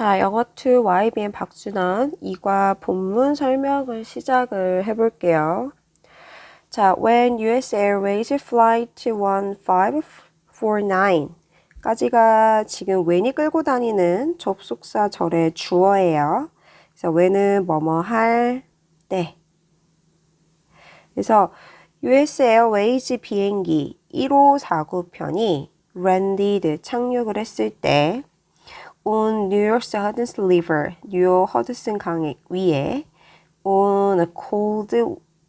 자, 영어2 YBN 박준원 2과 본문 설명을 시작을 해볼게요. 자, when US Airways Flight 1549 까지가 지금 when이 끌고 다니는 접속사 절의 주어예요. 그래서 when은 뭐뭐 할 때. 그래서 US Airways 비행기 1549편이 landed 착륙을 했을 때 on New York's Hudson River, 뉴욕 허드슨 강 위에 on a cold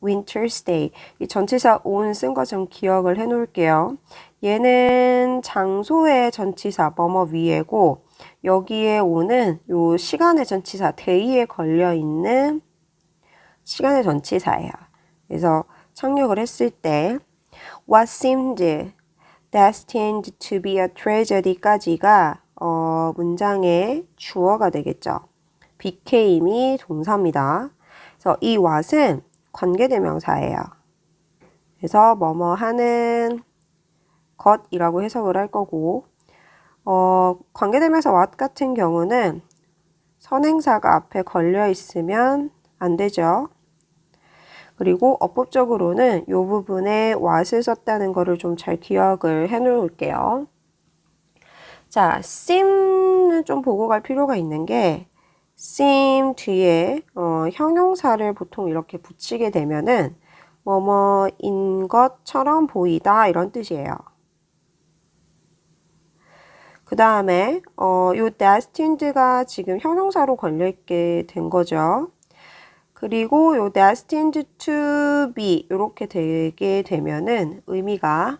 winter's day. 이 전치사 on 쓴 거 좀 기억을 해 놓을게요. 얘는 장소의 전치사 뭐뭐 위에고 여기에 on은 요 시간의 전치사 day에 걸려 있는 시간의 전치사예요. 그래서 착륙을 했을 때 what seemed destined to be a tragedy까지가 문장의 주어가 되겠죠. became이 동사입니다. 그래서 이 what은 관계대명사예요. 그래서 뭐뭐 하는 것이라고 해석을 할 거고 관계대명사 what 같은 경우는 선행사가 앞에 걸려 있으면 안 되죠. 그리고 어법적으로는 이 부분에 what을 썼다는 거를 좀 잘 기억을 해 놓을게요. 자, seem는 좀 보고 갈 필요가 있는 게 seem 뒤에 형용사를 보통 이렇게 붙이게 되면은 뭐뭐인 것처럼 보이다 이런 뜻이에요. 그 다음에 요 destined가 지금 형용사로 걸려있게 된 거죠. 그리고 요 destined to be 이렇게 되게 되면은 의미가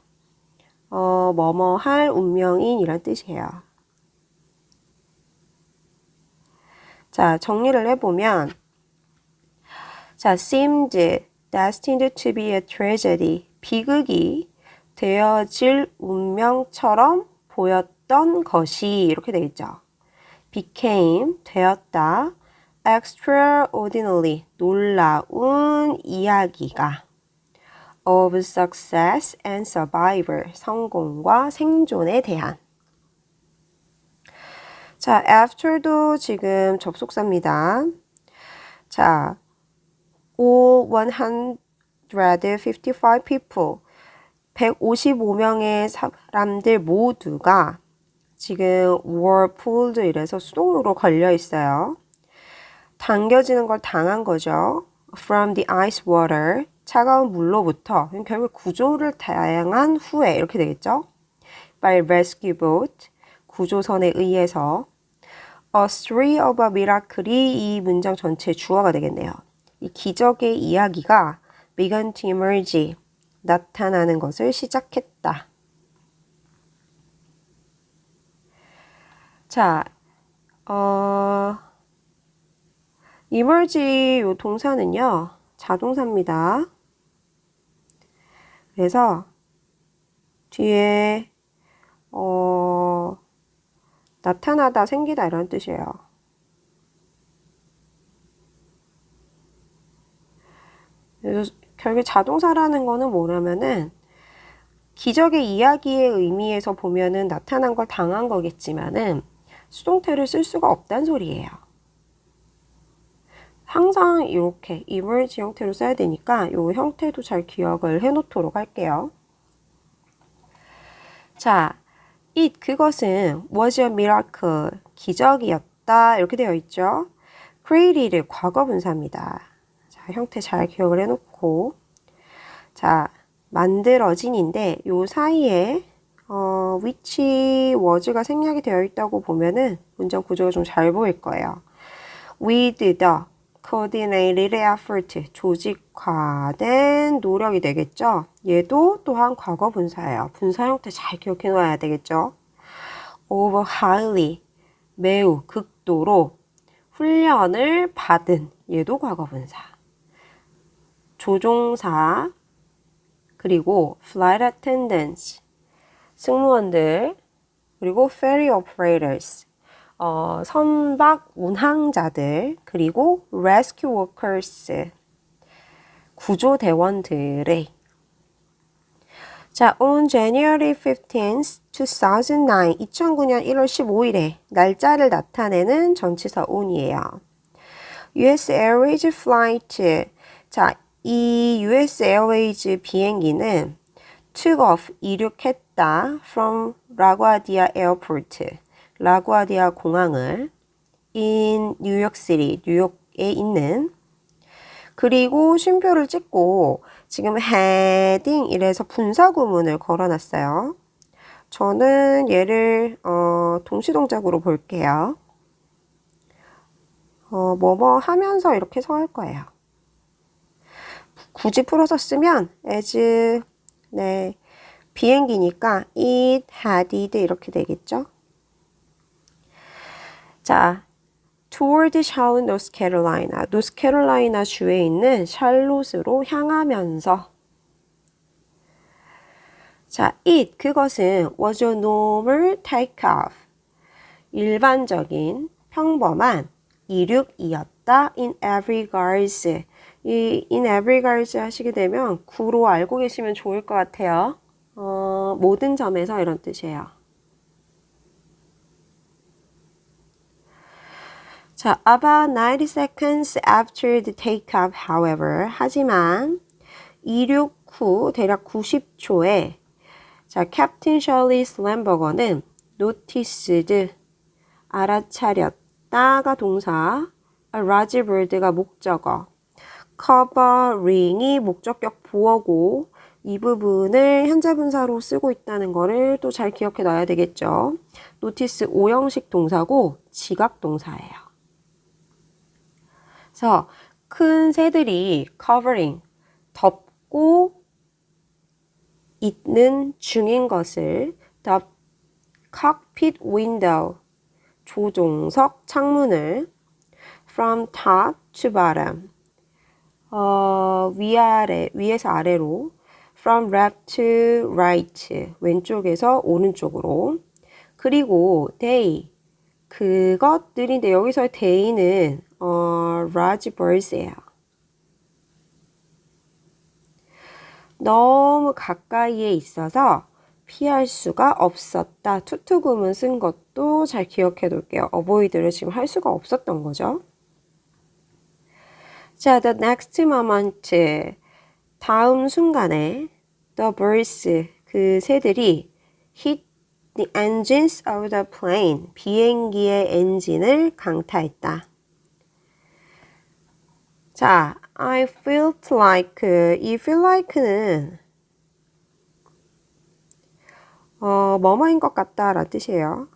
뭐뭐 할 운명인이란 뜻이에요. 자, 정리를 해보면 자, seemed destined to be a tragedy. 비극이 되어질 운명처럼 보였던 것이 이렇게 되겠죠. became 되었다. extraordinary 놀라운 이야기가 of success and survival 성공과 생존에 대한 자, after도 지금 접속사입니다. 자, all 155 people 155명의 사람들 모두가 지금 were pulled 이래서 수동으로 걸려 있어요. 당겨지는 걸 당한 거죠. from the ice water 차가운 물로부터 결국 구조를 다양한 후에 이렇게 되겠죠. by rescue boat 구조선에 의해서 a story of a miracle이 이 문장 전체의 주어가 되겠네요. 이 기적의 이야기가 began to emerge 나타나는 것을 시작했다. 자, emerge 요 동사는요 자동사입니다. 그래서 뒤에 나타나다, 생기다 이런 뜻이에요. 그래서 결국 자동사라는 거는 뭐냐면은 기적의 이야기의 의미에서 보면은 나타난 걸 당한 거겠지만은 수동태를 쓸 수가 없다는 소리예요. 항상 이렇게 emerge 형태로 써야 되니까 이 형태도 잘 기억을 해 놓도록 할게요. 자, 그것은 was a miracle, 기적이었다 이렇게 되어 있죠. created 과거 분사입니다. 자, 형태 잘 기억을 해놓고 자, 만들어진인데 요 사이에 which was가 생략이 되어 있다고 보면은 문장 구조가 좀 잘 보일 거예요. with the coordinated effort, 조직화된 노력이 되겠죠. 얘도 또한 과거 분사예요. 분사 형태 잘 기억해 놔야 되겠죠. of highly, 매우 극도로 훈련을 받은 얘도 과거 분사. 조종사 그리고 flight attendants 승무원들 그리고 ferry operators 선박 운항자들 그리고 rescue workers 구조대원들의 자, on January 15th, 2009, 2009년 1월 15일에 날짜를 나타내는 전치사 on이에요. US Airways flight. 자, 이 US Airways 비행기는 took off, 이륙했다 from LaGuardia Airport, 라구아디아 공항을 in New York City, 뉴욕에 있는. 그리고 쉼표를 찍고 지금 heading 이래서 분사구문을 걸어놨어요. 저는 얘를 동시동작으로 볼게요. 뭐뭐 하면서 이렇게 서 할 거예요. 굳이 풀어서 쓰면 as 네, 비행기니까 it headed 이렇게 되겠죠. 자, toward Charlotte, North Carolina. 노스캐롤라이나 주에 있는 샬롯으로 향하면서. 자, it 그것은 was a normal takeoff. 일반적인 평범한 이륙이었다. in every regards. 이 in every regards 하시게 되면 구로 알고 계시면 좋을 것 같아요. 모든 점에서 이런 뜻이에요. 자, about 90 seconds after the takeoff, however, 하지만 이륙 후 대략 90초에 자, 캡틴 셜리 슬램버거는 noticed, 알아차렸다가 동사, a large bird가 목적어, covering이 목적격 보어고 이 부분을 현재 분사로 쓰고 있다는 거를 또 잘 기억해 놔야 되겠죠. notice 오형식 동사고 지각 동사예요. 그래서 큰 새들이 covering, 덮고 있는 중인 것을 the cockpit window, 조종석 창문을 from top to bottom, 위아래, 위에서 아래로 from left to right, 왼쪽에서 오른쪽으로. 그리고 they, 그것들인데 여기서 they는 large birds예요. 너무 가까이에 있어서 피할 수가 없었다. 투투구문 쓴 것도 잘 기억해 둘게요. avoid를 지금 할 수가 없었던 거죠. 자, the next moment, 다음 순간에 the birds, 그 새들이 hit the engines of the plane, 비행기의 엔진을 강타했다. 자, I felt like, 이 feel like는 뭐뭐인 것 같다 라는 뜻이에요.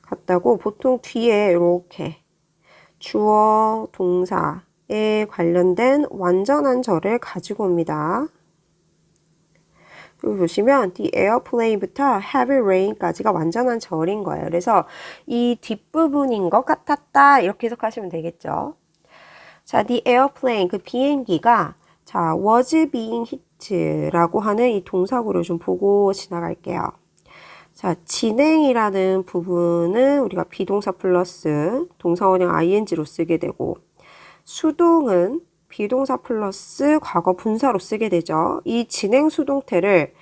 같다고 보통 뒤에 이렇게 주어, 동사에 관련된 완전한 절을 가지고 옵니다. 여기 보시면 the airplane부터 heavy rain까지가 완전한 절인 거예요. 그래서 이 뒷부분인 것 같았다 이렇게 해석하시면 되겠죠. 자, the airplane, 그 비행기가 자, was being hit라고 하는 이 동사구를 좀 보고 지나갈게요. 자, 진행이라는 부분은 우리가 비동사 플러스 동사원형 ing로 쓰게 되고 수동은 비동사 플러스 과거 분사로 쓰게 되죠. 이 진행 수동태를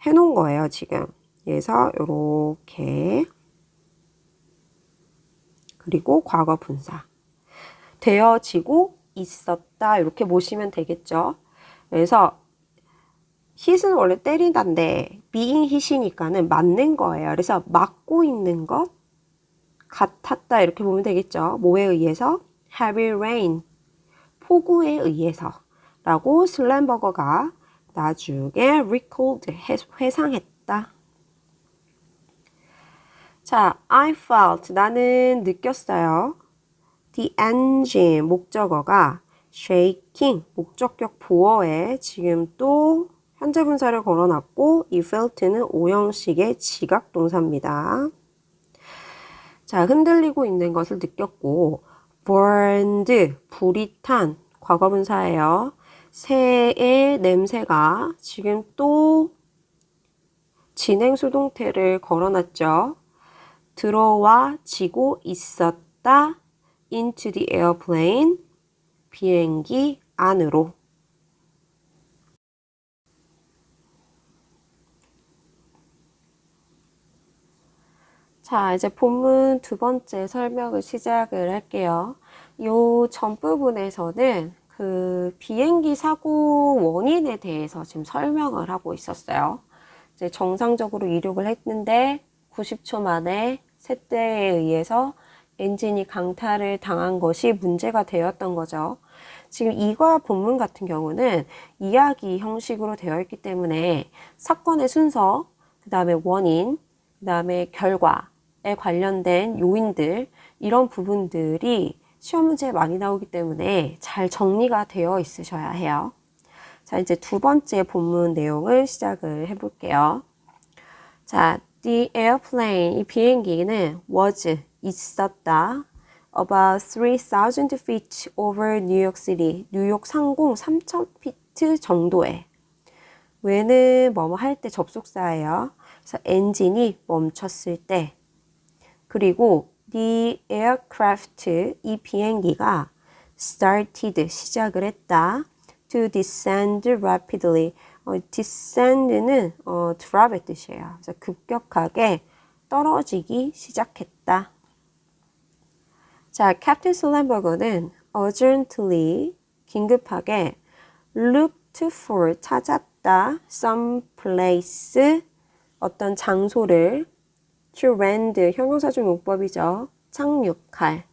해놓은 거예요, 지금. 그래서 이렇게 그리고 과거 분사. 되어지고 있었다 이렇게 보시면 되겠죠. 그래서 hit은 원래 때린다인데 being hit이니까는 맞는 거예요. 그래서 맞고 있는 것 같았다 이렇게 보면 되겠죠. 뭐에 의해서? heavy rain, 폭우에 의해서 라고 슬램버거가 나중에 recalled, 회상했다. 자, I felt, 나는 느꼈어요. The engine, 목적어가 shaking, 목적격 보어에 지금 또 현재 분사를 걸어놨고 이 felt는 오형식의 지각 동사입니다. 자, 흔들리고 있는 것을 느꼈고 burned, 불이 탄 과거 분사예요. 새의 냄새가 지금 또 진행 수동태를 걸어놨죠. 들어와지고 있었다. into the airplane, 비행기 안으로. 자, 이제 본문 두 번째 설명을 시작을 할게요. 요 전 부분에서는 그 비행기 사고 원인에 대해서 지금 설명을 하고 있었어요. 이제 정상적으로 이륙을 했는데 90초 만에 새떼에 의해서 엔진이 강탈을 당한 것이 문제가 되었던 거죠. 지금 이과 본문 같은 경우는 이야기 형식으로 되어 있기 때문에 사건의 순서, 그 다음에 원인, 그 다음에 결과에 관련된 요인들, 이런 부분들이 시험 문제에 많이 나오기 때문에 잘 정리가 되어 있으셔야 해요. 자, 이제 두 번째 본문 내용을 시작을 해볼게요. 자, the airplane, 이 비행기는 was, 있었다. about 3,000 feet over New York City, 뉴욕 상공 3,000피트 정도에. when은 뭐뭐 할 때 접속사예요. 그래서 엔진이 멈췄을 때. 그리고 the aircraft, 이 비행기가 started, 시작을 했다. to descend rapidly. descend는 drop의 뜻이에요. 그래서 급격하게 떨어지기 시작했다. 자, 캡틴 슬램버그는 urgently, 긴급하게 looked for, 찾았다. some place, 어떤 장소를 to land, 형용사중 용법이죠. 착륙할.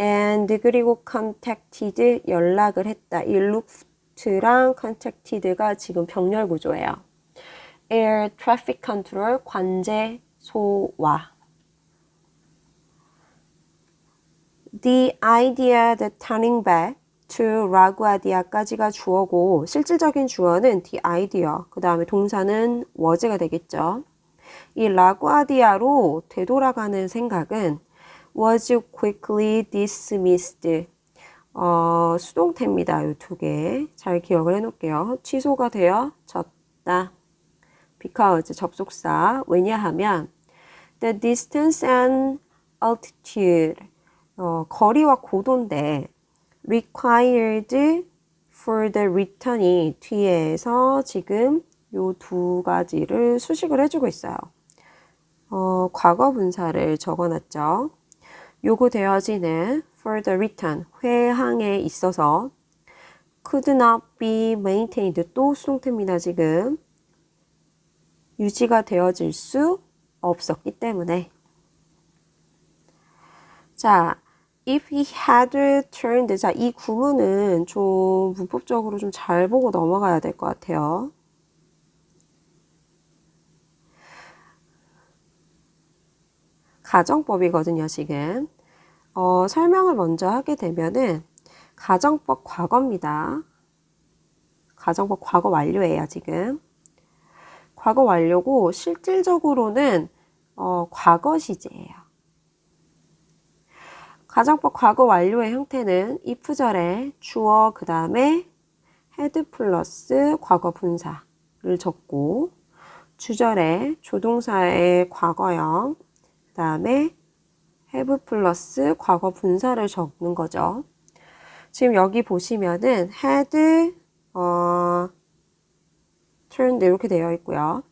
and, 그리고 contacted, 연락을 했다. 이 looked랑 contacted가 지금 병렬 구조예요. air traffic control, 관제소와. the idea that turning back to LaGuardia까지가 주어고, 실질적인 주어는 the idea, 그 다음에 동사는 was가 되겠죠. 이 라구아디아로 되돌아가는 생각은 was quickly dismissed. 수동태입니다. 이 두 개. 잘 기억을 해놓을게요. 취소가 되어졌다. because, 접속사. 왜냐하면 the distance and altitude, 거리와 고도인데 required for the return이 뒤에서 지금 요 두 가지를 수식을 해주고 있어요. 과거 분사를 적어놨죠. 요구되어지는 for the return, 회항에 있어서 could not be maintained, 또 수동태입니다. 지금 유지가 되어질 수 없었기 때문에. 자, if he had turned, 자, 이 구문은 좀 문법적으로 좀 잘 보고 넘어가야 될 것 같아요. 가정법이거든요, 지금. 설명을 먼저 하게 되면은 가정법 과거입니다. 가정법 과거 완료예요, 지금. 과거 완료고 실질적으로는 과거 시제예요. 가정법 과거 완료의 형태는 if절에 주어 그 다음에 had 플러스 과거 분사를 적고, 주절에 조동사의 과거형 그 다음에 have 플러스 과거 분사를 적는 거죠. 지금 여기 보시면은 had, turned 이렇게 되어 있고요.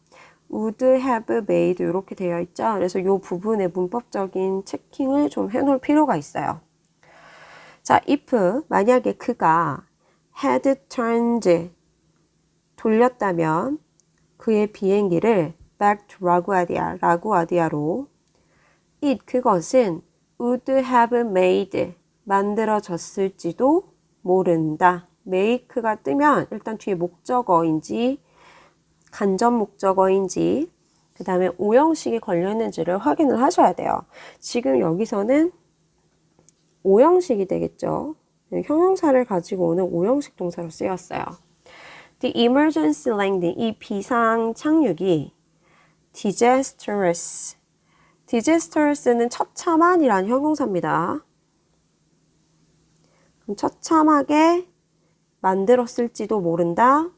would have made 이렇게 되어 있죠. 그래서 이 부분의 문법적인 체킹을 좀 해놓을 필요가 있어요. 자, if 만약에 그가 had turned 돌렸다면 그의 비행기를 back to LaGuardia, 라구아디아로 it, 그것은 would have made, 만들어졌을지도 모른다. make가 뜨면 일단 뒤에 목적어인지 간접 목적어인지 그 다음에 오형식이 걸려있는지를 확인을 하셔야 돼요. 지금 여기서는 오형식이 되겠죠. 형용사를 가지고 오는 오형식 동사로 쓰였어요. The emergency landing, 이 비상 착륙이 disastrous, disastrous는 처참한이라는 형용사입니다. 그럼 처참하게 만들었을지도 모른다.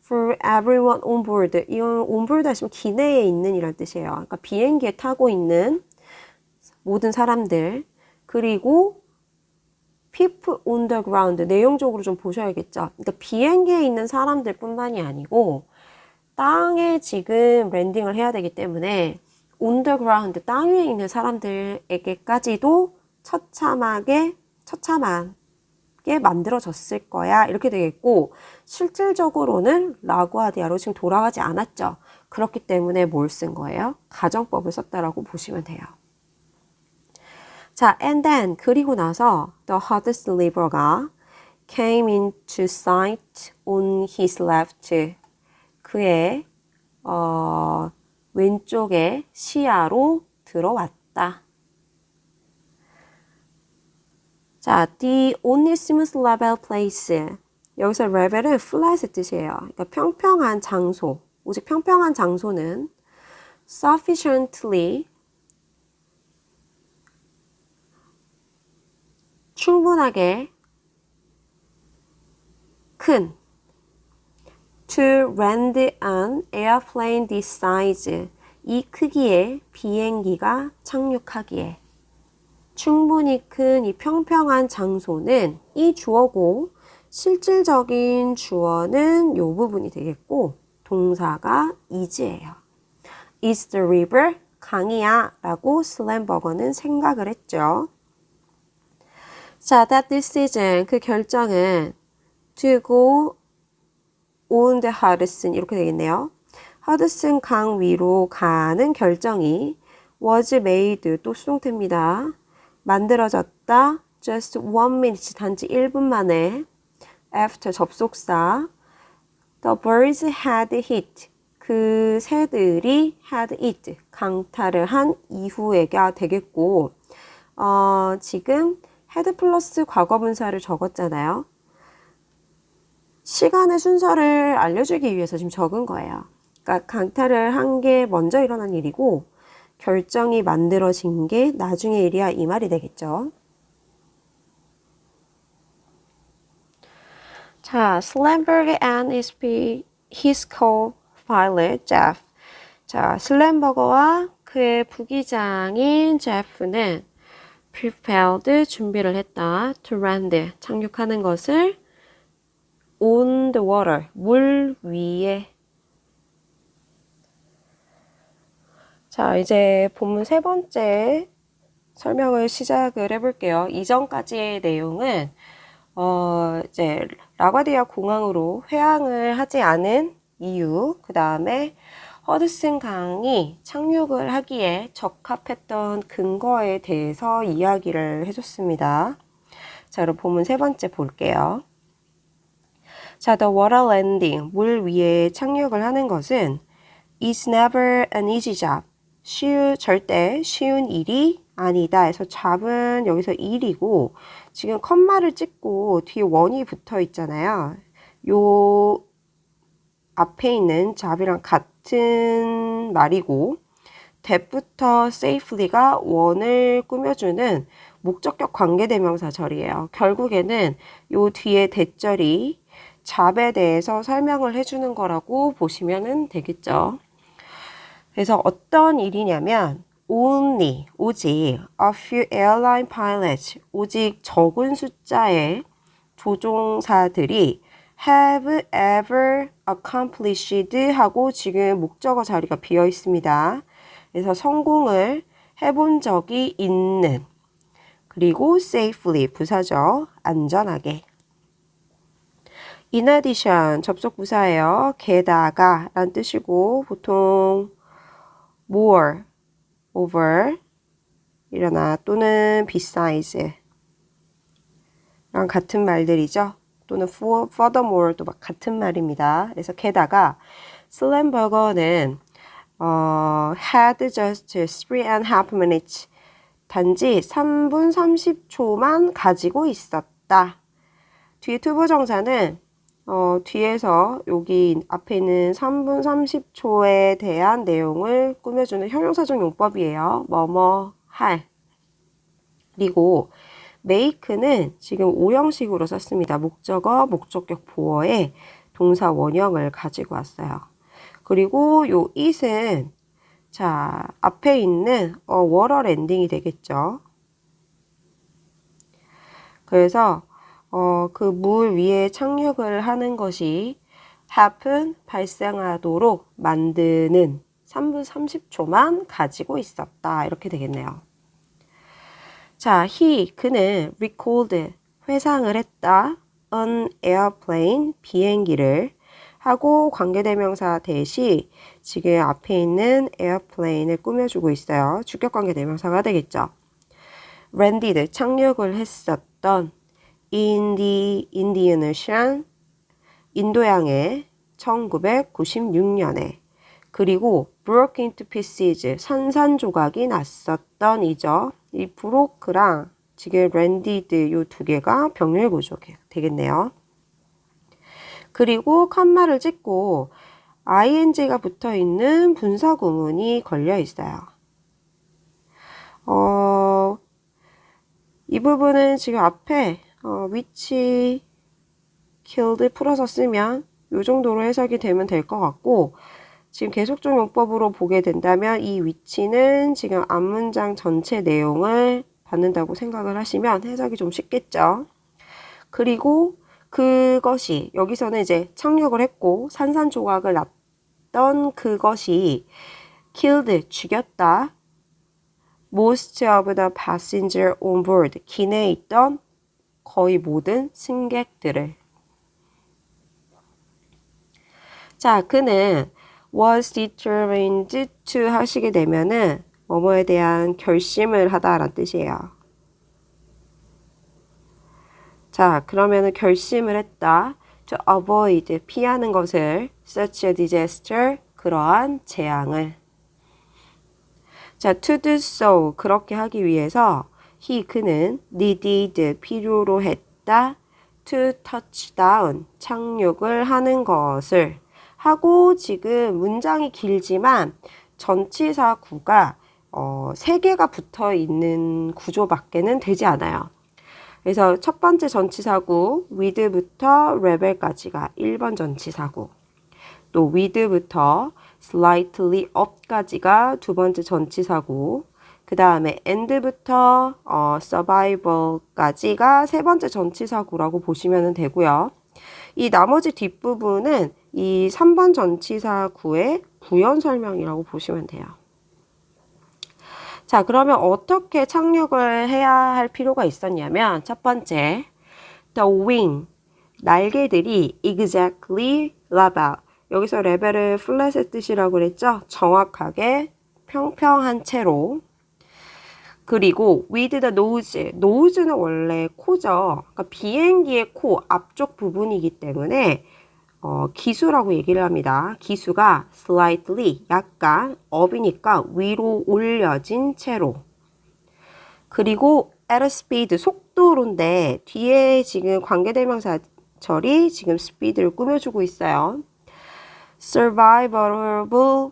For everyone on board. 이건 on board 하시면 기내에 있는 이란 뜻이에요. 그러니까 비행기에 타고 있는 모든 사람들, 그리고 people on the ground, 내용적으로 좀 보셔야겠죠. 그러니까 비행기에 있는 사람들 뿐만이 아니고 땅에 지금 랜딩을 해야 되기 때문에 underground, 땅 위에 있는 사람들에게까지도 처참하게 만들어졌을 거야. 이렇게 되겠고, 실질적으로는 라구아디아로 지금 돌아가지 않았죠. 그렇기 때문에 뭘 쓴 거예요? 가정법을 썼다라고 보시면 돼요. 자, and then, 그리고 나서 the hard sliver가 came into sight on his left. 그의 왼쪽의 시야로 들어왔다. 자, the only smooth level place. 여기서 level은 flat의 뜻이에요. 그러니까 평평한 장소. 오직 평평한 장소는 sufficiently 충분하게 큰 to land an airplane this size. 이 크기의 비행기가 착륙하기에 충분히 큰 이 평평한 장소는 이 주어고 실질적인 주어는 이 부분이 되겠고 동사가 is예요. is the river 강이야 라고 슬램버거는 생각을 했죠. 자, that decision 그 결정은 to go on the Hudson 이렇게 되겠네요. 허드슨 강 위로 가는 결정이 was made 또 수동태입니다. 만들어졌다. just 1 minute 단지 1분 만에 after 접속사 the birds had hit 그 새들이 had it 강타를 한 이후에가 되겠고 지금 had 플러스 과거분사를 적었잖아요. 시간의 순서를 알려주기 위해서 지금 적은 거예요. 그러니까 강타를 한 게 먼저 일어난 일이고 결정이 만들어진 게 나중의 일이야 이 말이 되겠죠. 자, 슬램버그 and his co-pilot Jeff. 자, 슬램버거와 그의 부기장인 제프는 prepared 준비를 했다. to land 착륙하는 것을 on the water 물 위에. 자, 이제 본문 세 번째 설명을 시작을 해볼게요. 이전까지의 내용은 이제 라과디아 공항으로 회항을 하지 않은 이유, 그 다음에 허드슨 강이 착륙을 하기에 적합했던 근거에 대해서 이야기를 해줬습니다. 자, 그럼 본문 세 번째 볼게요. 자, the water landing, 물 위에 착륙을 하는 것은 is never an easy job. 절대 쉬운 일이 아니다. 그래서 job은 여기서 일이고 지금 컴마를 찍고 뒤에 원이 붙어 있잖아요. 요 앞에 있는 job이랑 같은 말이고 that부터 safely가 원을 꾸며주는 목적격 관계대명사절이에요. 결국에는 요 뒤에 that절이 job에 대해서 설명을 해주는 거라고 보시면 되겠죠. 그래서 어떤 일이냐면 only, 오직 a few airline pilots, 오직 적은 숫자의 조종사들이 have ever accomplished 하고 지금 목적어 자리가 비어 있습니다. 그래서 성공을 해본 적이 있는 그리고 safely, 부사죠. 안전하게. In addition, 접속 부사예요. 게다가 라는 뜻이고 보통 more, over, 일어나 또는 besides 랑 같은 말들이죠. 또는 furthermore도 막 같은 말입니다. 그래서 게다가 슬램버거는 had just 3.5 minutes 단지 3분 30초만 가지고 있었다. 뒤에 투부정사는 뒤에서 여기 앞에 있는 3분 30초에 대한 내용을 꾸며주는 형용사적 용법이에요. 뭐뭐 할. 그리고 make는 지금 오형식으로 썼습니다. 목적어, 목적격 보어에 동사 원형을 가지고 왔어요. 그리고 요 it은 자 앞에 있는 워럴 엔딩이 되겠죠. 그래서 그 물 위에 착륙을 하는 것이 happen, 발생하도록 만드는 3분 30초만 가지고 있었다. 이렇게 되겠네요. 자, 그는 recalled, 회상을 했다. an airplane, 비행기를 하고 관계대명사 대시 지금 앞에 있는 airplane을 꾸며주고 있어요. 주격 관계대명사가 되겠죠. landed, 착륙을 했었던 in the Indian Ocean, 인도양에 1996년에 그리고 broke into pieces, 산산조각이 났었던 이죠. 이 broke랑 지금 landed 요 두 개가 병렬 구조가 되겠네요. 그리고 컴마를 찍고 ing가 붙어 있는 분사 구문이 걸려 있어요. 이 부분은 지금 앞에 which killed 풀어서 쓰면 이 정도로 해석이 되면 될 것 같고, 지금 계속적 용법으로 보게 된다면 이 위치는 지금 앞문장 전체 내용을 받는다고 생각을 하시면 해석이 좀 쉽겠죠. 그리고 그것이 여기서는 이제 착륙을 했고 산산조각을 났던 그것이 killed, 죽였다. most of the passenger on board, 기내에 있던 거의 모든 승객들을. 자, 그는 was determined to 하시게 되면은 뭐뭐에 대한 결심을 하다라는 뜻이에요. 자, 그러면은 결심을 했다. to avoid, 피하는 것을. such a disaster, 그러한 재앙을. 자, to do so, 그렇게 하기 위해서 그는 needed, 필요로 했다. to touch down, 착륙을 하는 것을. 하고 지금 문장이 길지만 전치사구가 3개가 붙어 있는 구조밖에는 되지 않아요. 그래서 첫 번째 전치사구 with부터 rebel까지가 1번 전치사구, 또 with부터 slightly up까지가 2번째 전치사구, 그 다음에 and부터 survival까지가 3번째 전치사구라고 보시면 되고요. 이 나머지 뒷부분은 이 3번 전치사구의 부연 설명이라고 보시면 돼요. 자, 그러면 어떻게 착륙을 해야 할 필요가 있었냐면 첫 번째, the wing, 날개들이 exactly level, 여기서 레벨을 플랫의 뜻이라고 그랬죠? 정확하게 평평한 채로. 그리고 with the nose, nose는 원래 코죠. 그러니까 비행기의 코 앞쪽 부분이기 때문에 기수라고 얘기를 합니다. 기수가 slightly, 약간 up이니까 위로 올려진 채로. 그리고 at a speed, 속도로인데 뒤에 지금 관계대명사절이 지금 speed를 꾸며주고 있어요. survivable,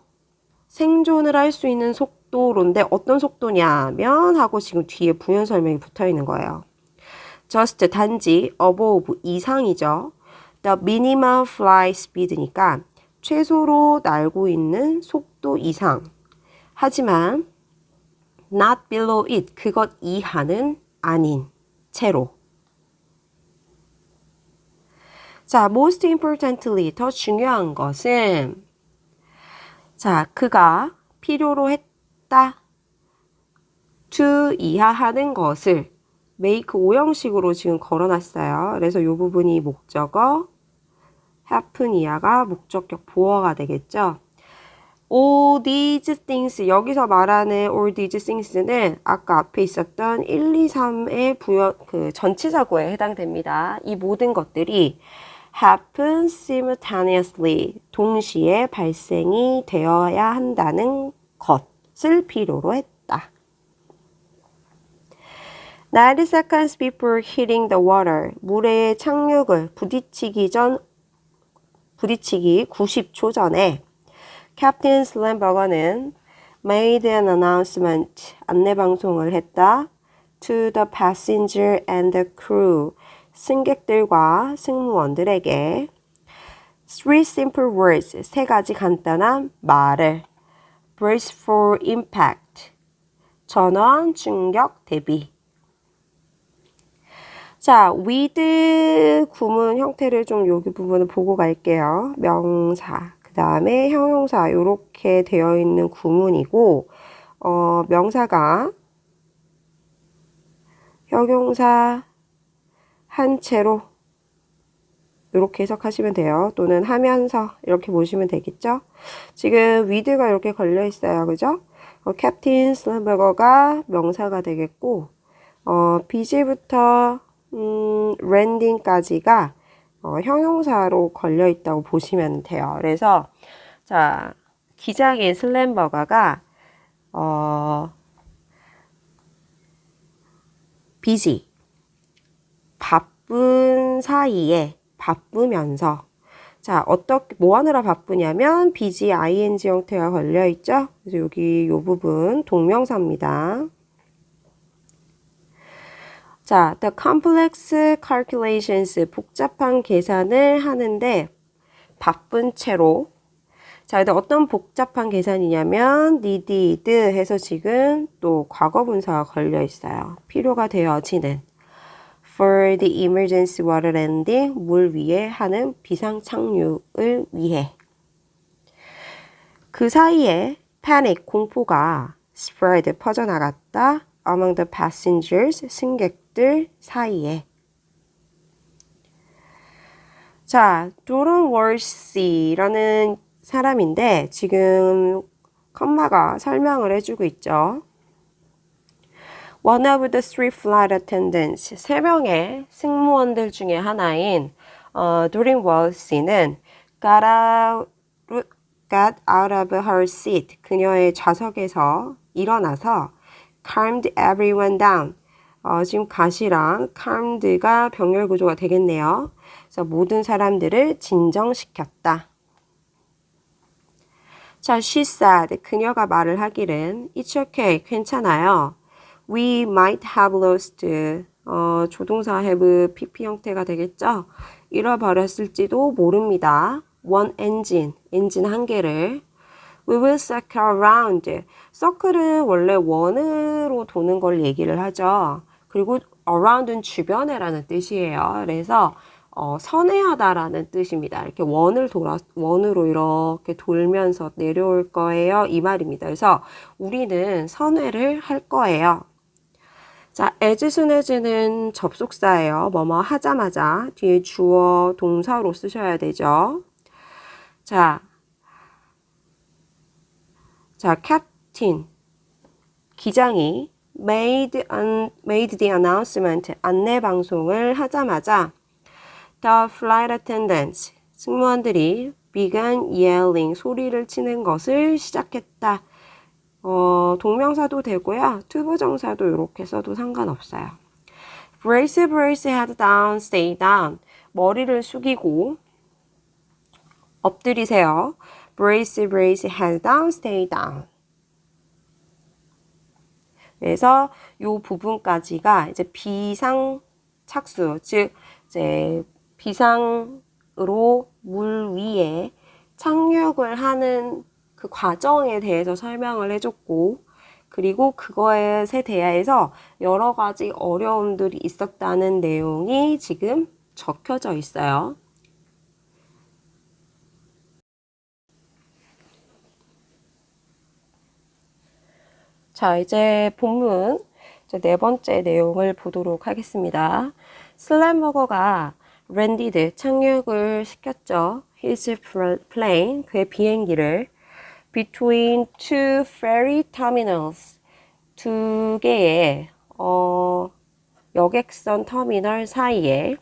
생존을 할 수 있는 속도로인데 어떤 속도냐면 하고 지금 뒤에 부연 설명이 붙어 있는 거예요. just, 단지, above, 이상이죠. the minimum flight speed니까 최소로 날고 있는 속도 이상. 하지만 not below it, 그것 이하는 아닌 채로. 자, most importantly, 더 중요한 것은 자, 그가 필요로 했다. to 이하하는 것을 make 오형식으로 지금 걸어놨어요. 그래서 이 부분이 목적어, happen 이하가 목적격 보어가 되겠죠. all these things, 여기서 말하는 all these things는 아까 앞에 있었던 1, 2, 3의 부연, 전치사구에 해당됩니다. 이 모든 것들이 happen simultaneously, 동시에 발생이 되어야 한다는 것을 필요로 했다. 90 seconds before hitting the water, 물에 착륙을 부딪히기 90초 전에 캡틴 슬램버거는 made an announcement, 안내방송을 했다. to the passenger and the crew, 승객들과 승무원들에게 three simple words, 3가지 간단한 말을 brace for impact, 전원 충격 대비. 자, with 구문 형태를 좀 여기 부분을 보고 갈게요. 명사, 그 다음에 형용사 이렇게 되어 있는 구문이고 명사가 형용사 한 채로 이렇게 해석하시면 돼요. 또는 하면서 이렇게 보시면 되겠죠. 지금 with가 이렇게 걸려 있어요. 그죠? 캡틴 슬램버거가 명사가 되겠고 비지부터 랜딩까지가 형용사로 걸려 있다고 보시면 돼요. 그래서 자 기장인 슬램버거가 busy 바쁜 사이에 바쁘면서 자 어떻게 뭐 하느라 바쁘냐면 busy ing 형태가 걸려 있죠. 그래서 여기 이 부분 동명사입니다. 자, the complex calculations 복잡한 계산을 하는데 바쁜 채로 자, 근데 어떤 복잡한 계산이냐면 needed 해서 지금 또 과거분사가 걸려 있어요. 필요가 되어지는 for the emergency water landing 물 위에 하는 비상 착륙을 위해 그 사이에 panic 공포가 spread 퍼져나갔다 among the passengers 승객들 사이에 자, 도론 월시라는 사람인데 지금 컴마가 설명을 해주고 있죠. One of the three flight attendants, 세 명의 승무원들 중에 하나인 도린 월시는 got out of her seat, 그녀의 좌석에서 일어나서 calmed everyone down. 지금 gat이랑 calmed가 병렬 구조가 되겠네요. 그래서 모든 사람들을 진정시켰다. 자, she said, 그녀가 말을 하기를 It's okay, 괜찮아요. We might have lost, 조동사 have pp 형태가 되겠죠? 잃어버렸을지도 모릅니다. One engine, 엔진 한 개를. We will circle around. circle은 원래 원으로 도는 걸 얘기를 하죠. 그리고 around은 주변에라는 뜻이에요. 그래서 선회하다라는 뜻입니다. 이렇게 원으로 이렇게 돌면서 내려올 거예요. 이 말입니다. 그래서 우리는 선회를 할 거예요. 자, as soon as는 접속사예요. 뭐뭐 하자마자 뒤에 주어 동사로 쓰셔야 되죠. 자, 캡틴 기장이 made the announcement 안내 방송을 하자마자 the flight attendants 승무원들이 began yelling 소리를 치는 것을 시작했다. 동명사도 되고요. 투부정사도 이렇게 써도 상관없어요. brace head down, stay down. 머리를 숙이고 엎드리세요. brace head down, stay down. 그래서 이 부분까지가 이제 비상 착수, 즉 이제 비상으로 물 위에 착륙을 하는 그 과정에 대해서 설명을 해줬고, 그리고 그거에 대해서 여러 가지 어려움들이 있었다는 내용이 지금 적혀져 있어요. 자, 이제 본문 이제 네 번째 내용을 보도록 하겠습니다. 슬램버거가 랜디드 착륙을 시켰죠. His plane 그의 비행기를 between two ferry terminals 두 개의 여객선 터미널 사이에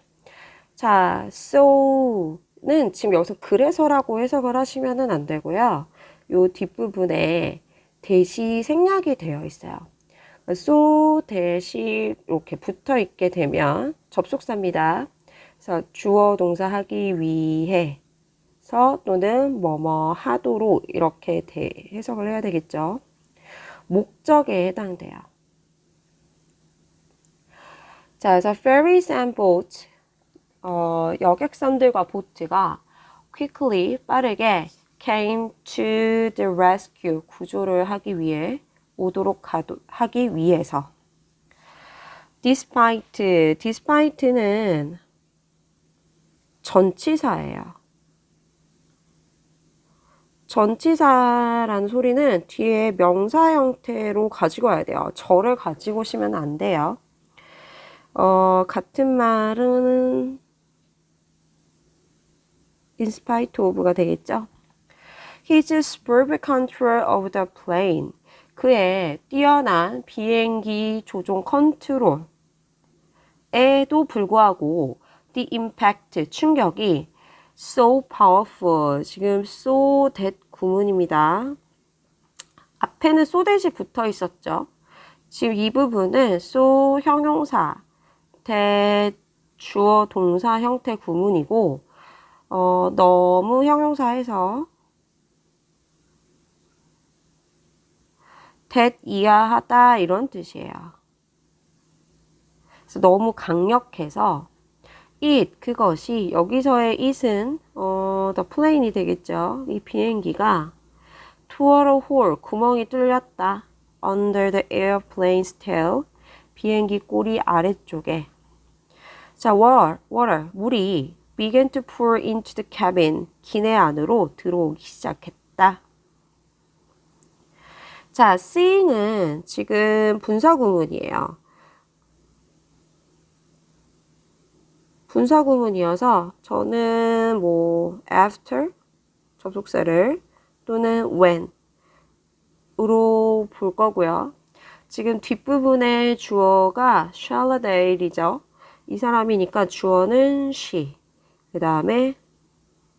자, so는 지금 여기서 그래서라고 해석을 하시면은 안 되고요. 요 뒷부분에 대시 생략이 되어 있어요. so 대시 이렇게 붙어 있게 되면 접속사입니다. 그래서 주어 동사 하기 위해서 또는 뭐뭐 하도록 이렇게 해석을 해야 되겠죠. 목적에 해당돼요. 자, 그래서 ferries and boats 여객선들과 보트가 quickly 빠르게 came to the rescue 구조를 하기 위해 오도록 하기 위해서 despite는 전치사예요. 전치사라는 소리는 뒤에 명사 형태로 가지고 와야 돼요. 저를 가지고 오시면 안 돼요. 같은 말은 in spite of가 되겠죠. His superb control of the plane. 그의 뛰어난 비행기 조종 컨트롤에도 불구하고 the impact, 충격이 so powerful. 지금 so that 구문입니다. 앞에는 so that이 붙어 있었죠. 지금 이 부분은 so 형용사, that 주어 동사 형태 구문이고 너무 형용사에서 that 이하하다 이런 뜻이에요. 그래서 너무 강력해서 it 그것이 여기서의 it은 the plane이 되겠죠. 이 비행기가 tore a hole 구멍이 뚫렸다. under the airplane's tail 비행기 꼬리 아래쪽에. 자, water 물이 began to pour into the cabin 기내 안으로 들어오기 시작했다. 자, seeing은 지금 분사구문이에요. 분사구문이어서 저는 뭐 after 접속사를 또는 when으로 볼 거고요. 지금 뒷부분의 주어가 Charlotte이죠. 이 사람이니까 주어는 she, 그 다음에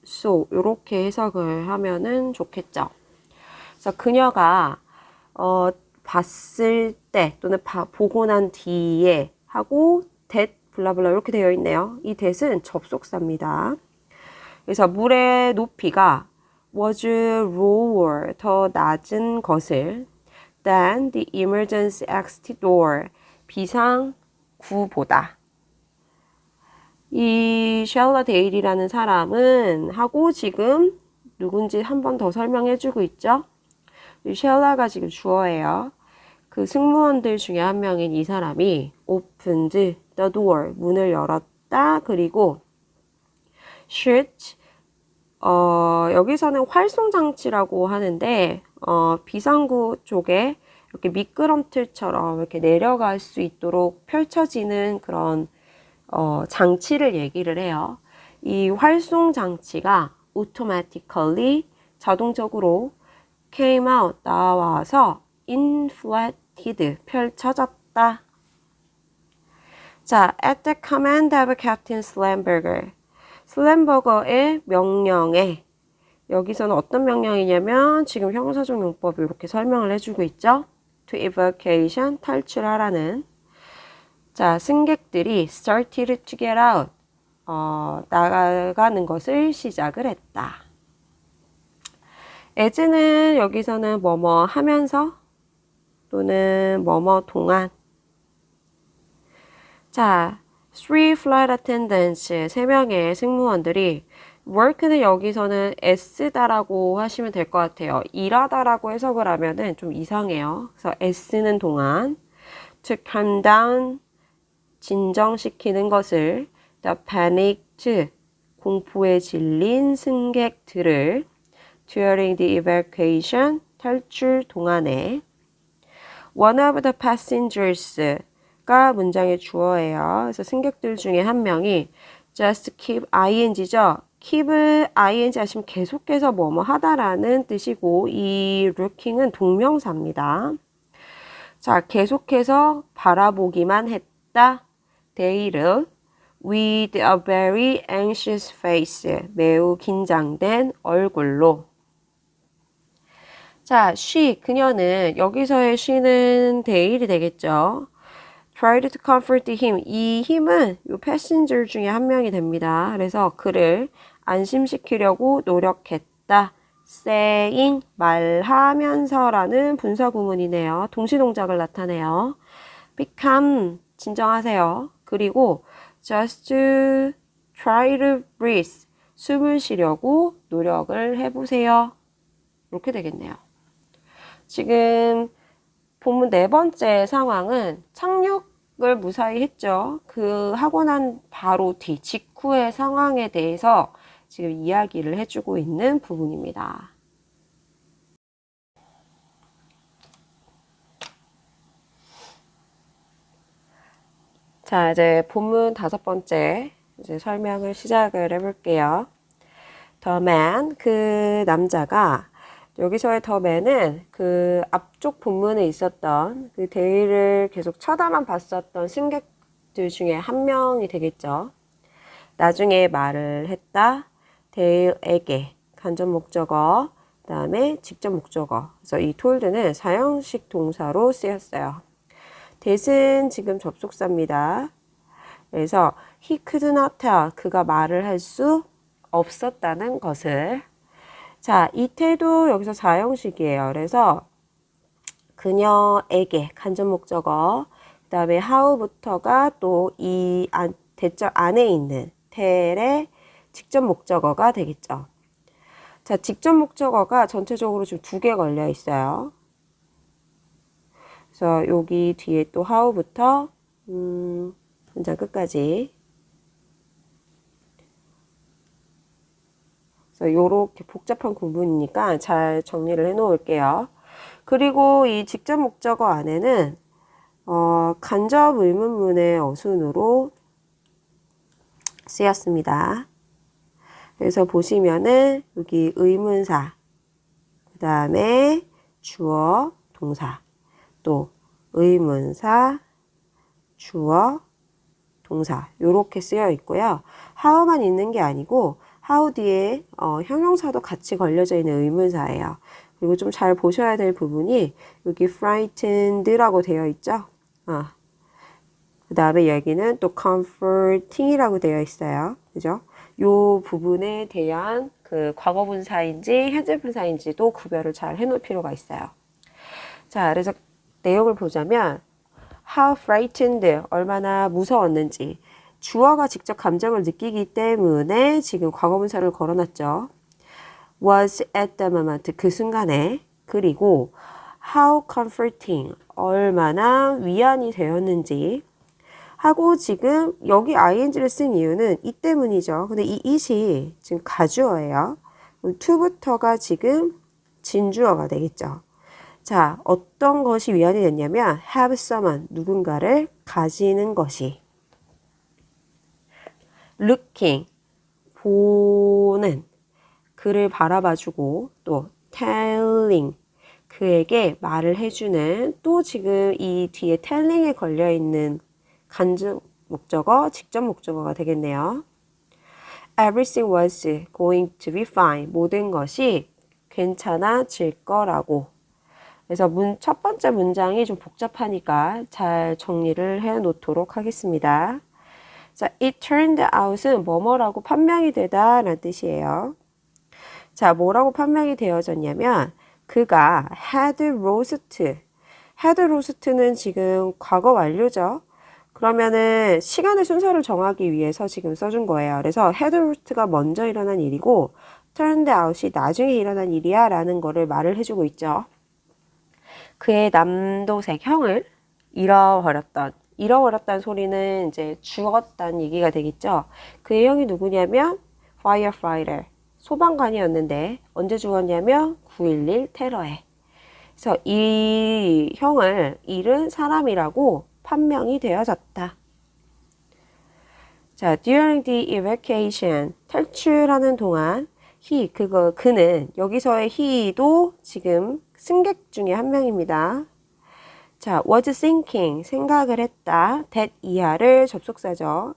so 이렇게 해석을 하면은 좋겠죠. 그래서 그녀가 봤을 때 또는 보고 난 뒤에 하고 that 블라블라 이렇게 되어 있네요. 이 that은 접속사입니다. 그래서 물의 높이가 was lower 더 낮은 것을 than the emergency exit door 비상구보다. 이 샬라 데일이라는 사람은 하고 지금 누군지 한 번 더 설명해 주고 있죠. 이 샬라가 지금 주어예요. 그 승무원들 중에 한 명인 이 사람이 opened the door 문을 열었다. 그리고 shoot 여기서는 활송장치라고 하는데 비상구 쪽에 이렇게 미끄럼틀처럼 이렇게 내려갈 수 있도록 펼쳐지는 그런 장치를 얘기를 해요. 이 활송장치가 automatically 자동적으로 came out 나와서 inflated 펼쳐졌다. 자, at the command of Captain Slamberger 슬램버거의 명령에 여기서는 어떤 명령이냐면 지금 형사적 용법을 이렇게 설명을 해주고 있죠. To evacuation 탈출하라는. 자, 승객들이 started to get out 나가는 것을 시작을 했다. as는 여기서는 뭐뭐 하면서 또는 뭐뭐 동안. 자, three flight attendants, 3명의 승무원들이 work는 여기서는 s다라고 하시면 될 것 같아요. 일하다라고 해석을 하면은 좀 이상해요. 그래서 s는 동안 to calm down, 진정시키는 것을 the panicked, 공포에 질린 승객들을 during the evacuation, 탈출 동안에 one of the passengers 가 문장의 주어예요. 그래서 승객들 중에 한 명이 just keep ing죠. keep을 ing 하시면 계속해서 뭐뭐 하다라는 뜻이고 이 looking은 동명사입니다. 자, 계속해서 바라보기만 했다. They'll with a very anxious face 매우 긴장된 얼굴로. 자, she 그녀는 여기서의 she는 데일이 되겠죠. tried to comfort him. 이 힘은 이 패신저 중에 한 명이 됩니다. 그래서 그를 안심시키려고 노력했다. saying 말하면서라는 분사구문이네요. 동시동작을 나타내요. become 진정하세요. 그리고 just try to breathe 숨을 쉬려고 노력을 해보세요. 이렇게 되겠네요. 지금 본문 4번째 상황은 착륙을 무사히 했죠. 그 하고 난 바로 뒤 직후의 상황에 대해서 지금 이야기를 해주고 있는 부분입니다. 자, 이제 본문 5번째 이제 설명을 시작을 해볼게요. The man, 그 남자가, 여기서의 the man은 그 앞쪽 본문에 있었던 그 데이를 계속 쳐다만 봤었던 승객들 중에 한 명이 되겠죠. 나중에 말을 했다. 데일에게 간접 목적어, 그 다음에 직접 목적어. 그래서 이 told는 사형식 동사로 쓰였어요. that은 지금 접속사입니다. 그래서 he could not tell, 그가 말을 할 수 없었다는 것을. 자, 이 태도 여기서 사형식이에요. 그래서 그녀에게 간접 목적어, 그 다음에 how부터가 또 이 대절 안에 있는 tell의 직접 목적어가 되겠죠. 자, 직접 목적어가 전체적으로 지금 2개 걸려 있어요. 그래서 여기 뒤에 또 how부터 문장 끝까지. 그래서 요렇게 복잡한 구문이니까 잘 정리를 해 놓을게요. 그리고 이 직접 목적어 안에는 간접 의문문의 어순으로 쓰였습니다. 그래서 보시면은 여기 의문사, 그 다음에 주어, 동사, 또 의문사, 주어, 동사 요렇게 쓰여 있고요. how만 있는 게 아니고 how 뒤에 형용사도 같이 걸려져 있는 의문사예요. 그리고 좀 잘 보셔야 될 부분이 여기 frightened라고 되어 있죠. 그 다음에 여기는 또 comforting이라고 되어 있어요. 그죠? 요 부분에 대한 그 과거분사인지 현재분사인지도 구별을 잘 해놓을 필요가 있어요. 자, 그래서 내용을 보자면 how frightened, 얼마나 무서웠는지. 주어가 직접 감정을 느끼기 때문에 지금 과거분사를 걸어놨죠. was at the moment, 그 순간에. 그리고 how comforting, 얼마나 위안이 되었는지. 하고 지금 여기 ing를 쓴 이유는 이 때문이죠. 근데 이 it이 지금 가주어예요. to부터가 지금 진주어가 되겠죠. 자, 어떤 것이 위안이 됐냐면 have someone, 누군가를 가지는 것이. looking, 보는, 그를 바라봐주고, 또 telling, 그에게 말을 해주는, 또 지금 이 뒤에 telling에 걸려있는 간접 목적어, 직접 목적어가 되겠네요. Everything was going to be fine. 모든 것이 괜찮아질 거라고. 그래서 첫 번째 문장이 좀 복잡하니까 잘 정리를 해 놓도록 하겠습니다. 자, it turned out은 뭐뭐라고 판명이 되다 라는 뜻이에요. 자, 뭐라고 판명이 되어졌냐면 그가 had lost. had lost는 지금 과거 완료죠. 그러면은 시간의 순서를 정하기 위해서 지금 써준 거예요. 그래서 had lost가 먼저 일어난 일이고 turned out이 나중에 일어난 일이야 라는 거를 말을 해주고 있죠. 그의 남동생 형을 잃어버렸다는 소리는 이제 죽었다는 얘기가 되겠죠. 그의 형이 누구냐면 firefighter, 소방관이었는데 언제 죽었냐면 9.11 테러에. 그래서 이 형을 잃은 사람이라고 판명이 되어졌다. 자, during the evacuation, 탈출하는 동안 그는, 여기서의 he도 지금 승객 중에 한 명입니다. 자, was thinking, 생각을 했다. that 이하를 접속사죠.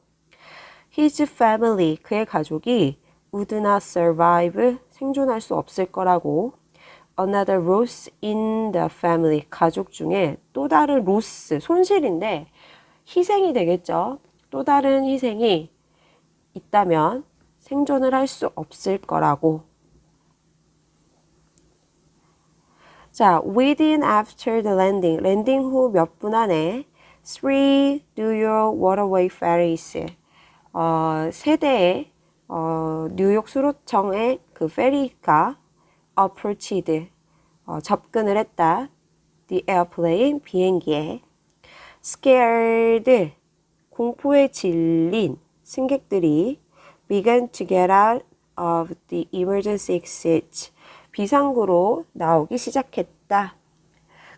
His family, 그의 가족이 would not survive, 생존할 수 없을 거라고. Another loss in the family, 가족 중에 또 다른 loss, 손실인데 희생이 되겠죠. 또 다른 희생이 있다면 생존을 할 수 없을 거라고. 자, within after the landing, 랜딩 후 몇 분 안에 3 New York Waterway ferries, 세 대의 뉴욕 수로청의 그 페리가 approached, 접근을 했다. The airplane, 비행기에. scared, 공포에 질린 승객들이 began to get out of the emergency exit, 비상구로 나오기 시작했다.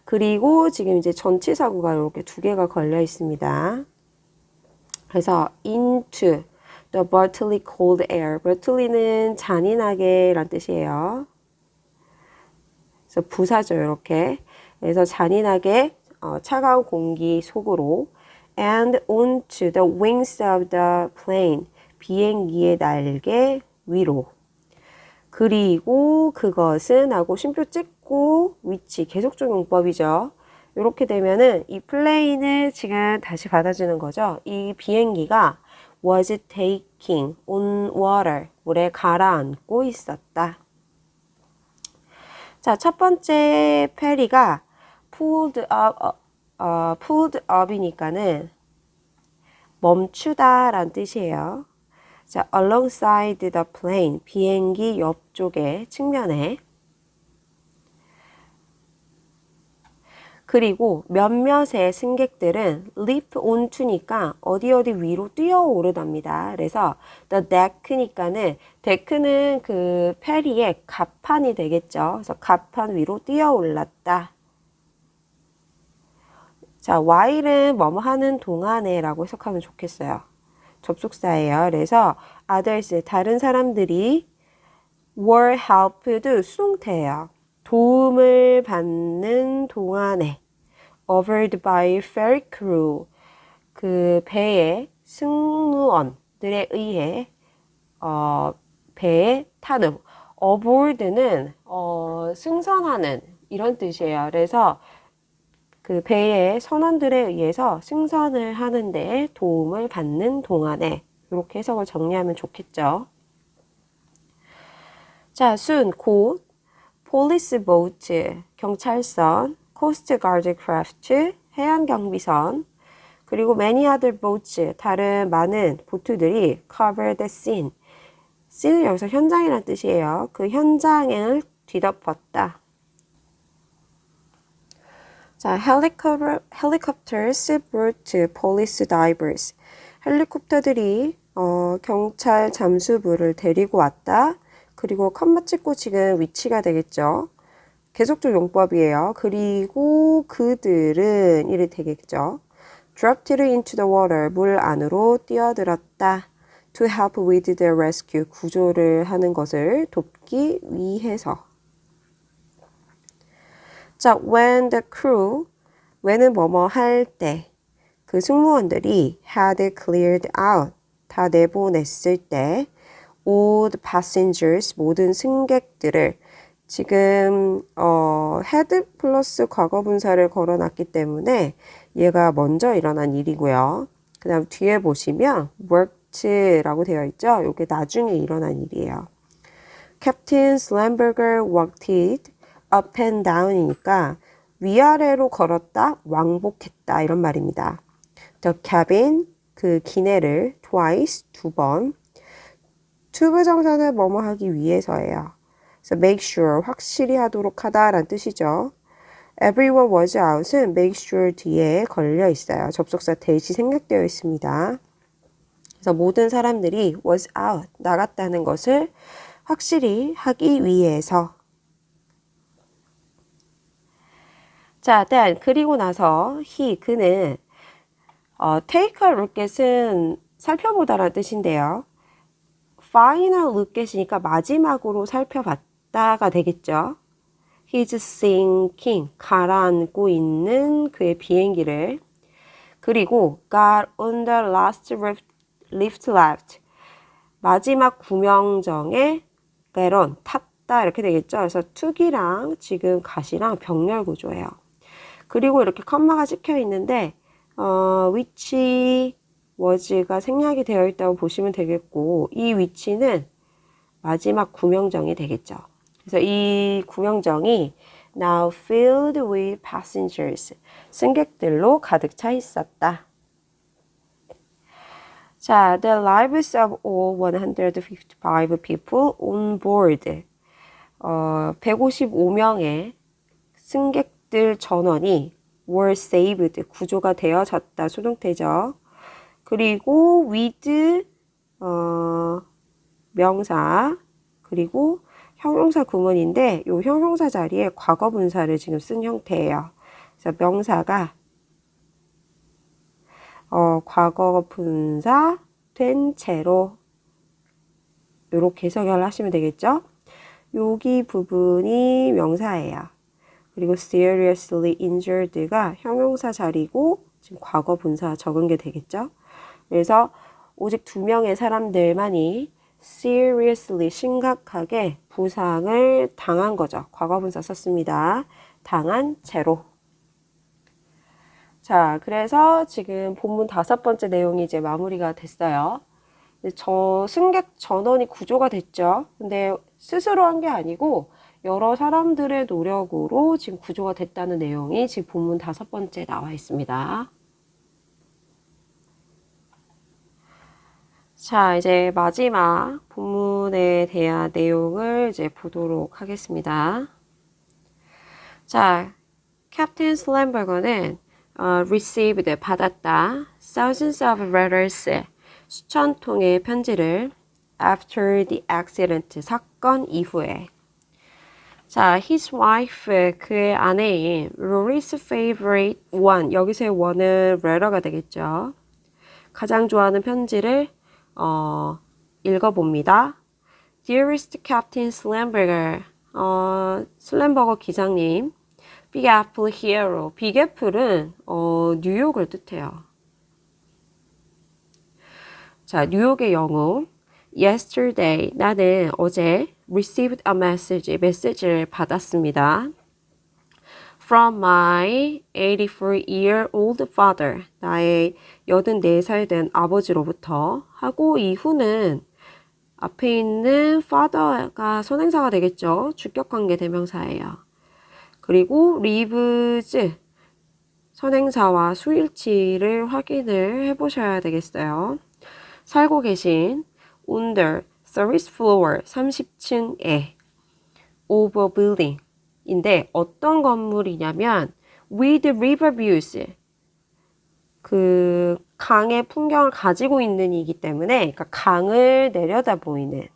그리고 지금 이제 전치사구가 이렇게 2개가 걸려 있습니다. 그래서 into the brutally cold air. brutally는 잔인하게 란 뜻이에요. 그래서 부사죠, 이렇게. 그래서 잔인하게 차가운 공기 속으로 and onto the wings of the plane. 비행기의 날개 위로. 그리고 그것은 하고 쉼표 찍고 위치 계속적 용법이죠. 이렇게 되면은 이 플레인을 지금 다시 받아주는 거죠. 이 비행기가 was taking on water. 물에 가라앉고 있었다. 자, 첫 번째 페리가 pulled up이니까는 멈추다 란 뜻이에요. 자, alongside the plane, 비행기 옆쪽에, 측면에. 그리고 몇몇의 승객들은 leap onto니까 어디 위로 뛰어오르답니다. 그래서 the deck니까는 deck는 그 페리의 갑판이 되겠죠. 그래서 갑판 위로 뛰어올랐다. 자, while은 뭐뭐 하는 동안에 라고 해석하면 좋겠어요. 접속사예요. 그래서 others, 다른 사람들이 were helped, 수동태예요. 도움을 받는 동안에 offered by ferry crew, 그 배의 승무원들에 의해 배에 타는 aboard는 승선하는 이런 뜻이에요. 그래서 그 배의 선원들에 의해서 승선을 하는데 도움을 받는 동안에 이렇게 해석을 정리하면 좋겠죠. 자, 곧 police boat, 경찰선, coast guard craft, 해안경비선, 그리고 many other boats, 다른 많은 보트들이 cover the scene. scene은 여기서 현장이라는 뜻이에요. 그 현장을 뒤덮었다. 자, helicopters brought police divers. 헬리콥터들이 경찰 잠수부를 데리고 왔다. 그리고 컴마 찍고 지금 위치가 되겠죠. 계속적 용법이에요. 그리고 그들은 이래 되겠죠. dropped it into the water. 물 안으로 뛰어들었다. to help with the rescue. 구조를 하는 것을 돕기 위해서. 자, when the crew, when은 뭐뭐 할 때, 그 승무원들이 had cleared out, 다 내보냈을 때, all the passengers, 모든 승객들을 지금 had 플러스 과거분사를 걸어놨기 때문에 얘가 먼저 일어난 일이고요. 그 다음 뒤에 보시면 worked라고 되어 있죠. 이게 나중에 일어난 일이에요. Captain Slamberger walked it up and down이니까 위아래로 걸었다, 왕복했다 이런 말입니다. The cabin, 그 기내를 twice, 두 번. 투부 정사는 뭐뭐 하기 위해서예요. 그래서 make sure, 확실히 하도록 하다라는 뜻이죠. Everyone was out은 make sure 뒤에 걸려 있어요. 접속사 대시 생략되어 있습니다. 그래서 모든 사람들이 was out, 나갔다는 것을 확실히 하기 위해서. 자, then 그리고 나서 그는 take a lookat은 살펴보다라는 뜻인데요. final lookat이니까 마지막으로 살펴봤다가 되겠죠. He's sinking, 가라앉고 있는 그의 비행기를. 그리고 got on the last lift left, 마지막 구명정에 get on, 탔다 이렇게 되겠죠. 그래서 투기랑 지금 gat이랑 병렬 구조예요. 그리고 이렇게 컴마가 찍혀 있는데 which was가 생략이 되어 있다고 보시면 되겠고 이 위치는 마지막 구명정이 되겠죠. 그래서 이 구명정이 now filled with passengers, 승객들로 가득 차 있었다. 자, the lives of all 155 people on board. 155명의 승객들 전원이 were saved, 구조가 되어졌다. 수동태죠. 그리고 with 명사, 그리고 형용사 구문인데 이 형용사 자리에 과거 분사를 지금 쓴 형태예요. 그래서 명사가 과거 분사 된 채로 이렇게 해석을 하시면 되겠죠? 여기 부분이 명사예요. 그리고 seriously injured가 형용사 자리고 지금 과거 분사 적은 게 되겠죠? 그래서 오직 2명의 사람들만이 seriously 심각하게 부상을 당한 거죠. 과거 분사 썼습니다. 당한 채로. 자, 그래서 지금 본문 5번째 내용이 이제 마무리가 됐어요. 승객 전원이 구조가 됐죠. 근데 스스로 한 게 아니고 여러 사람들의 노력으로 지금 구조가 됐다는 내용이 지금 본문 5번째 나와 있습니다. 자, 이제 마지막 본문에 대한 내용을 이제 보도록 하겠습니다. 자, 캡틴 슬램버거는 received 받았다. thousands of letters 수천 통의 편지를 after the accident 사건 이후에 자, his wife 그의 아내인 Rory's favorite one 여기서의 one은 letter가 되겠죠. 가장 좋아하는 편지를 읽어봅니다. Dearest Captain Slamberger 슬램버거 기장님 Big Apple Hero Big Apple은 뉴욕을 뜻해요. 자, 뉴욕의 영웅. Yesterday, 나는 어제 received a message, 메시지를 받았습니다. From my 84-year-old father, 나의 84살 된 아버지로부터 하고 이후는 앞에 있는 father가 선행사가 되겠죠. 주격관계 대명사예요. 그리고 lives, 선행사와 수일치를 확인을 해보셔야 되겠어요. 살고 계신 under 30th floor 30층에 of a building 인데 어떤 건물이냐면 with river views 그 강의 풍경을 가지고 있는 이기 때문에 그러니까 강을 내려다 보이는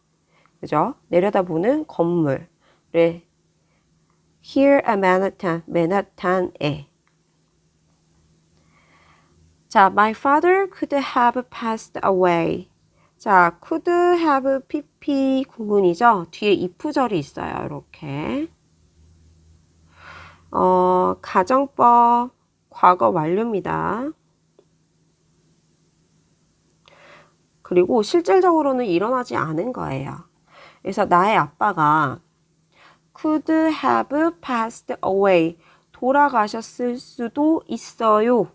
그죠? 내려다 보는 건물을 here at Manhattan 맨하탄에 자, my father could have passed away. 자, could have pp 구문이죠. 뒤에 if절이 있어요. 이렇게. 가정법 과거 완료입니다. 그리고 실질적으로는 일어나지 않은 거예요. 그래서 나의 아빠가 could have passed away. 돌아가셨을 수도 있어요.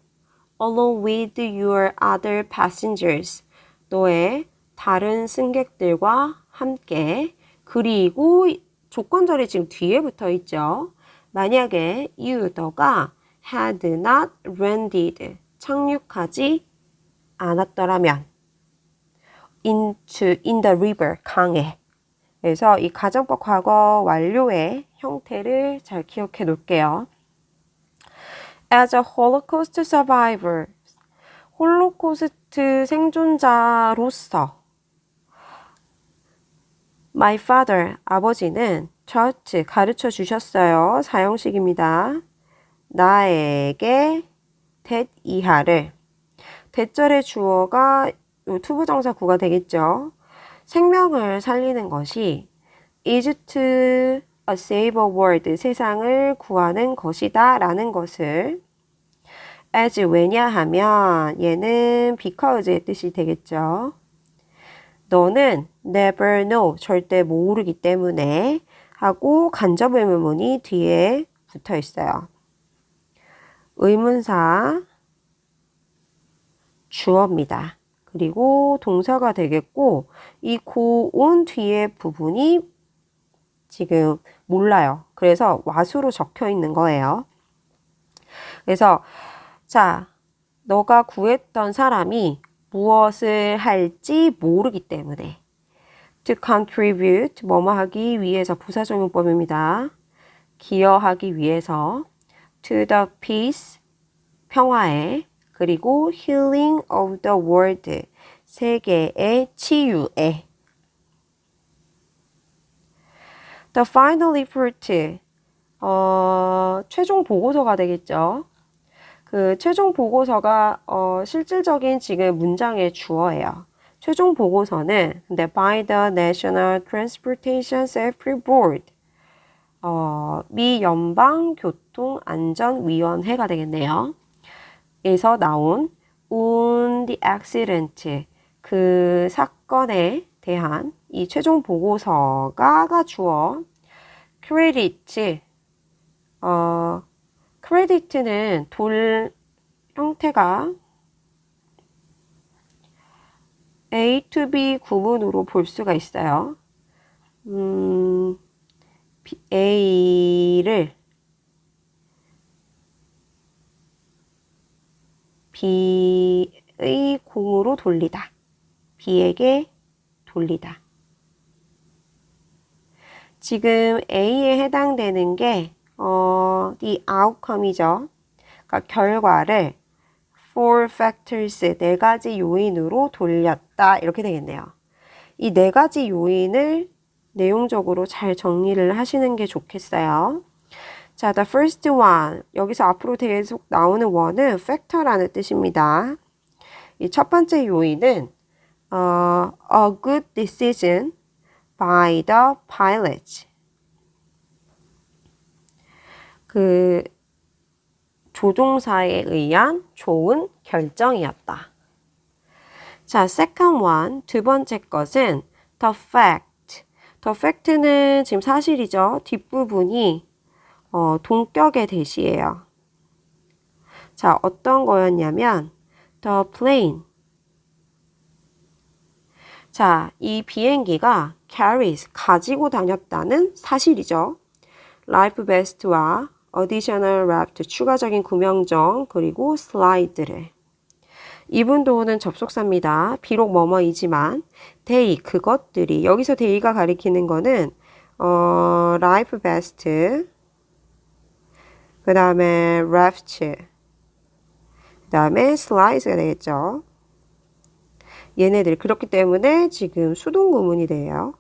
Along with your other passengers. 너의 다른 승객들과 함께. 그리고 조건절이 지금 뒤에 붙어 있죠. 만약에 you, 너가 had not landed, 착륙하지 않았더라면 in the river, 강에. 그래서 이 가정법 과거 완료의 형태를 잘 기억해 놓을게요. As a Holocaust survivor, 홀로코스트 생존자로서 My father, 아버지는 taught, 가르쳐 주셨어요. 사형식입니다. 나에게 that 이하를 대절의 주어가 투부정사 구가 되겠죠. 생명을 살리는 것이 is to save a world, 세상을 구하는 것이다 라는 것을 as 왜냐하면 얘는 because의 뜻이 되겠죠. 너는 never know, 절대 모르기 때문에 하고 간접 의문문이 뒤에 붙어 있어요. 의문사 주어입니다. 그리고 동사가 되겠고 이 고온 뒤에 부분이 지금 몰라요. 그래서 와수로 적혀 있는 거예요. 그래서 자, 너가 구했던 사람이 무엇을 할지 모르기 때문에 to contribute, 뭐뭐 하기 위해서 부사적용법입니다. 기여하기 위해서 to the peace, 평화에 그리고 healing of the world, 세계의 치유에 the final report, 최종 보고서가 되겠죠. 그 최종 보고서가 실질적인 지금 문장의 주어예요. 최종 보고서는 근데 by the National Transportation Safety Board 미 연방교통안전위원회가 되겠네요. 에서 나온 on the accident 그 사건에 대한 이 최종 보고서가 주어 credit credit는 돌 형태가 A to B 구문으로 볼 수가 있어요. A를 B의 공으로 돌리다. B에게 돌리다. 지금 A에 해당되는 게 the outcome이죠. 그러니까 결과를 four factors, 네 가지 요인으로 돌렸다. 이렇게 되겠네요. 이 네 가지 요인을 내용적으로 잘 정리를 하시는 게 좋겠어요. 자, the first one. 여기서 앞으로 계속 나오는 one은 factor라는 뜻입니다. 이 첫 번째 요인은 a good decision by the pilot. 그 조종사에 의한 좋은 결정이었다. 자, second one, 두 번째 것은 the fact. the fact는 지금 사실이죠. 뒷부분이 동격의 대시예요. 자, 어떤 거였냐면 the plane. 자, 이 비행기가 carries, 가지고 다녔다는 사실이죠. life vest와 additional raft, 추가적인 구명정, 그리고 슬라이드를. 이분도는 접속사입니다. 비록 뭐뭐이지만 they, 그것들이. 여기서 they가 가리키는 거는 life vest, 그 다음에 raft, 그 다음에 슬라이드가 되겠죠. 얘네들 그렇기 때문에 지금 수동 구문이 돼요.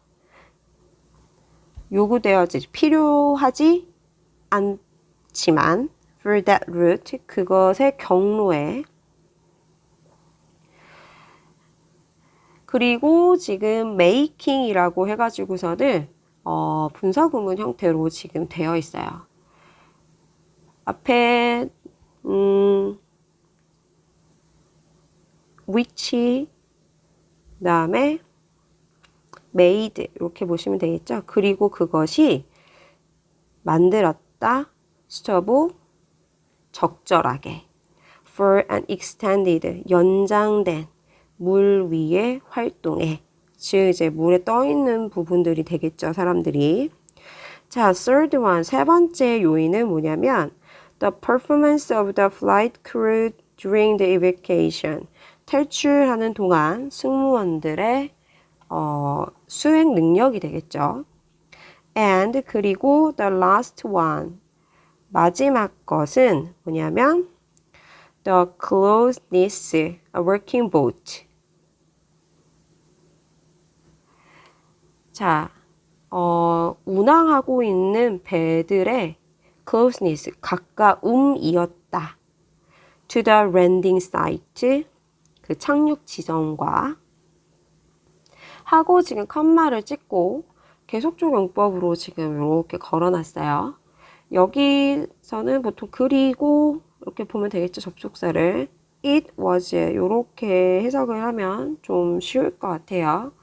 요구되어지 필요하지 않지만 for that route, 그것의 경로에. 그리고 지금 making이라고 해가지고서는 분사 구문 형태로 지금 되어 있어요. 앞에 which, 그 다음에 made 이렇게 보시면 되겠죠. 그리고 그것이 만들었다, suitable, 적절하게, for an extended, 연장된 물 위의 활동에, 즉 이제 물에 떠 있는 부분들이 되겠죠, 사람들이. 자, third one, 세 번째 요인은 뭐냐면 the performance of the flight crew during the evacuation. 탈출하는 동안 승무원들의 수행 능력이 되겠죠. And 그리고 the last one, 마지막 것은 뭐냐면 the closeness, a working boat. 자, 운항하고 있는 배들의 closeness, 가까움이었다. to the landing site, 그 착륙 지점과. 하고 지금 컴마를 찍고 계속적 용법으로 지금 이렇게 걸어놨어요. 여기서는 보통 그리고 이렇게 보면 되겠죠, 접속사를. It was 이렇게 해석을 하면 좀 쉬울 것 같아요.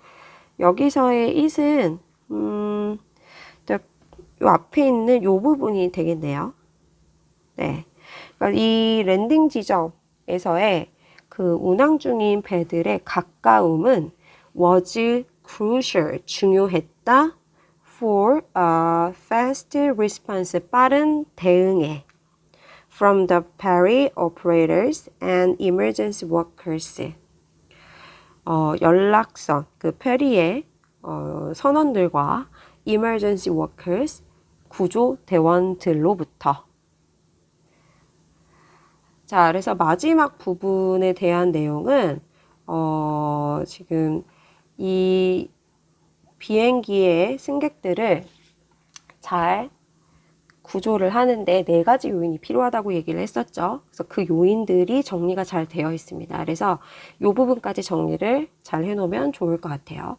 여기서의 it은 요 앞에 있는 요 부분이 되겠네요. 네, 그러니까 이 랜딩 지점에서의 그 운항 중인 배들의 가까움은 was crucial, 중요했다. for a fast response, 빠른 대응에. from the ferry operators and emergency workers. 연락선, 그 페리의 선원들과 emergency workers, 구조 대원들로부터. 자, 그래서 마지막 부분에 대한 내용은 지금 이 비행기의 승객들을 잘 구조를 하는데 4가지 요인이 필요하다고 얘기를 했었죠. 그래서 그 요인들이 정리가 잘 되어 있습니다. 그래서 이 부분까지 정리를 잘 해놓으면 좋을 것 같아요.